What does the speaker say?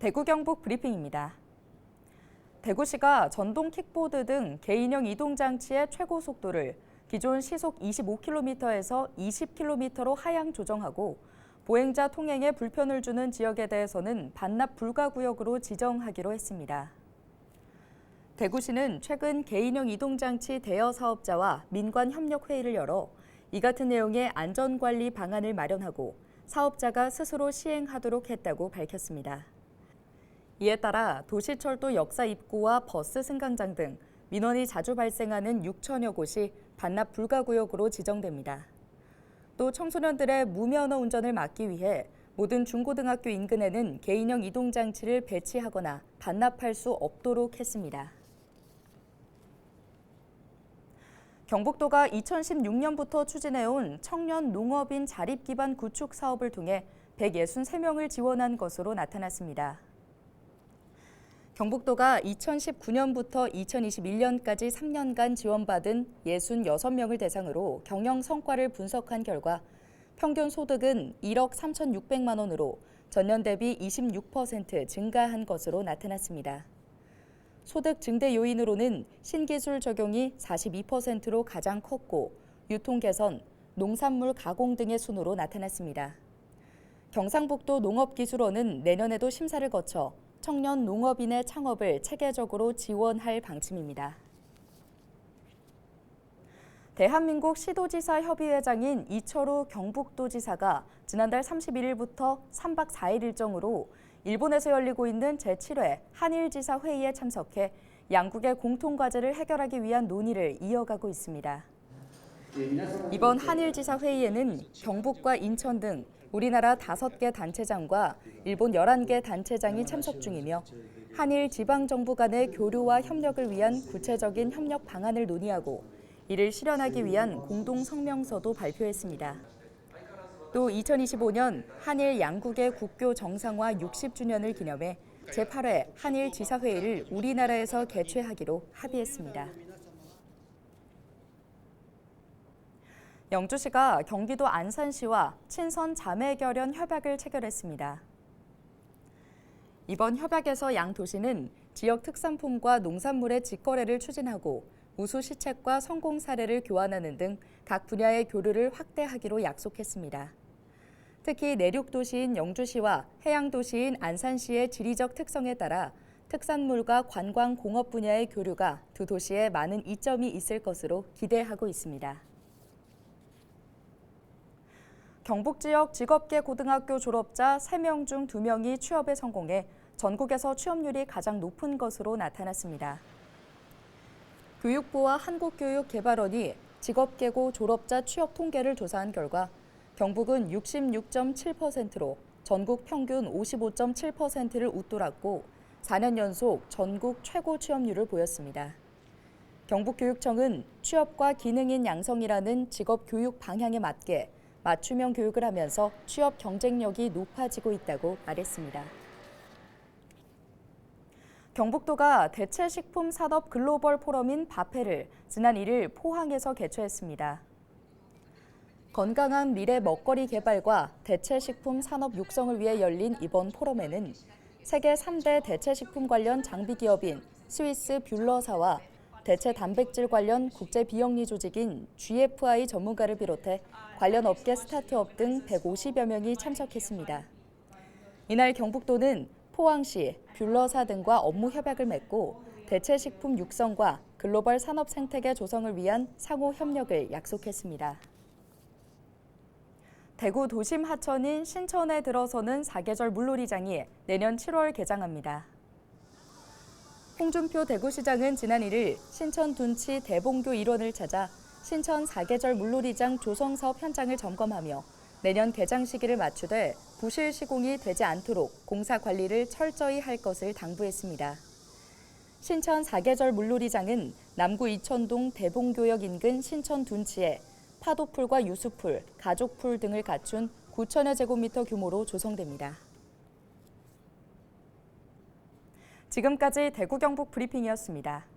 대구 경북 브리핑입니다. 대구시가 전동 킥보드 등 개인형 이동장치의 최고 속도를 기존 시속 25km에서 20km로 하향 조정하고 보행자 통행에 불편을 주는 지역에 대해서는 반납 불가 구역으로 지정하기로 했습니다. 대구시는 최근 개인형 이동장치 대여 사업자와 민관 협력 회의를 열어 이 같은 내용의 안전관리 방안을 마련하고 사업자가 스스로 시행하도록 했다고 밝혔습니다. 이에 따라 도시철도 역사 입구와 버스 승강장 등 민원이 자주 발생하는 6천여 곳이 반납 불가 구역으로 지정됩니다. 또 청소년들의 무면허 운전을 막기 위해 모든 중고등학교 인근에는 개인형 이동장치를 배치하거나 반납할 수 없도록 했습니다. 경북도가 2016년부터 추진해온 청년 농업인 자립기반 구축 사업을 통해 163명을 지원한 것으로 나타났습니다. 경북도가 2019년부터 2021년까지 3년간 지원받은 66명을 대상으로 경영 성과를 분석한 결과 평균 소득은 1억 3,600만 원으로 전년 대비 26% 증가한 것으로 나타났습니다. 소득 증대 요인으로는 신기술 적용이 42%로 가장 컸고 유통 개선, 농산물 가공 등의 순으로 나타났습니다. 경상북도 농업기술원은 내년에도 심사를 거쳐 청년 농업인의 창업을 체계적으로 지원할 방침입니다. 대한민국 시도지사 협의회장인 이철우 경북도지사가 지난달 31일부터 3박 4일 일정으로 일본에서 열리고 있는 제7회 한일지사 회의에 참석해 양국의 공통과제를 해결하기 위한 논의를 이어가고 있습니다. 이번 한일지사 회의에는 경북과 인천 등 우리나라 5개 단체장과 일본 11개 단체장이 참석 중이며 한일 지방정부 간의 교류와 협력을 위한 구체적인 협력 방안을 논의하고 이를 실현하기 위한 공동성명서도 발표했습니다. 또 2025년 한일 양국의 국교 정상화 60주년을 기념해 제8회 한일 지사회의를 우리나라에서 개최하기로 합의했습니다. 영주시가 경기도 안산시와 친선 자매결연 협약을 체결했습니다. 이번 협약에서 양 도시는 지역 특산품과 농산물의 직거래를 추진하고 우수 시책과 성공 사례를 교환하는 등 각 분야의 교류를 확대하기로 약속했습니다. 특히 내륙 도시인 영주시와 해양 도시인 안산시의 지리적 특성에 따라 특산물과 관광 공업 분야의 교류가 두 도시에 많은 이점이 있을 것으로 기대하고 있습니다. 경북 지역 직업계 고등학교 졸업자 3명 중 2명이 취업에 성공해 전국에서 취업률이 가장 높은 것으로 나타났습니다. 교육부와 한국교육개발원이 직업계고 졸업자 취업 통계를 조사한 결과 경북은 66.7%로 전국 평균 55.7%를 웃돌았고 4년 연속 전국 최고 취업률을 보였습니다. 경북교육청은 취업과 기능인 양성이라는 직업교육 방향에 맞게 맞춤형 교육을 하면서 취업 경쟁력이 높아지고 있다고 말했습니다. 경북도가 대체식품 산업 글로벌 포럼인 바페를 지난 1일 포항에서 개최했습니다. 건강한 미래 먹거리 개발과 대체식품 산업 육성을 위해 열린 이번 포럼에는 세계 3대 대체식품 관련 장비 기업인 스위스 뷸러사와 대체 단백질 관련 국제 비영리 조직인 GFI 전문가를 비롯해 관련 업계 스타트업 등 150여 명이 참석했습니다. 이날 경북도는 포항시, 뷸러사 등과 업무 협약을 맺고 대체식품 육성과 글로벌 산업 생태계 조성을 위한 상호 협력을 약속했습니다. 대구 도심 하천인 신천에 들어서는 사계절 물놀이장이 내년 7월 개장합니다. 홍준표 대구시장은 지난 1일 신천 둔치 대봉교 일원을 찾아 신천 사계절 물놀이장 조성 사업 현장을 점검하며 내년 개장 시기를 맞추되 부실 시공이 되지 않도록 공사 관리를 철저히 할 것을 당부했습니다. 신천 사계절 물놀이장은 남구 이천동 대봉교역 인근 신천 둔치에 파도풀과 유수풀, 가족풀 등을 갖춘 9천여 제곱미터 규모로 조성됩니다. 지금까지 대구 경북 브리핑이었습니다.